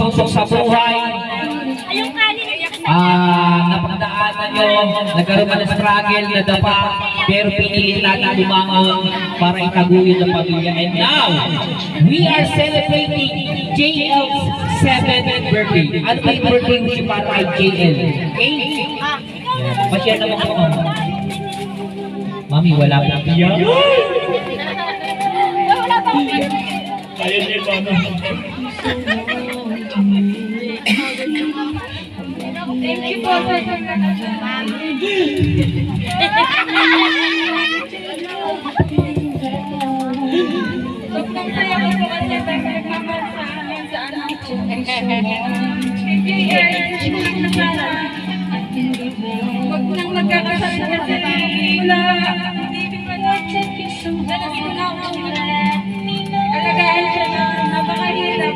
susok sa buhay. Napagdaanan nyo, nagkaroon ka ng struggle, nadapa, pero pinilit natin lumangon para itaguyod ang pamilya. And now, we are celebrating JL's 7th birthday. Ano ba yung birthday mo si para kay JL? Okay? Masyar naman ko. Mami, wala pa piya. Kaya niya mama. Thank you po. Huwag nang magkakasal kasi wala. Alagaan siya na napakahirap.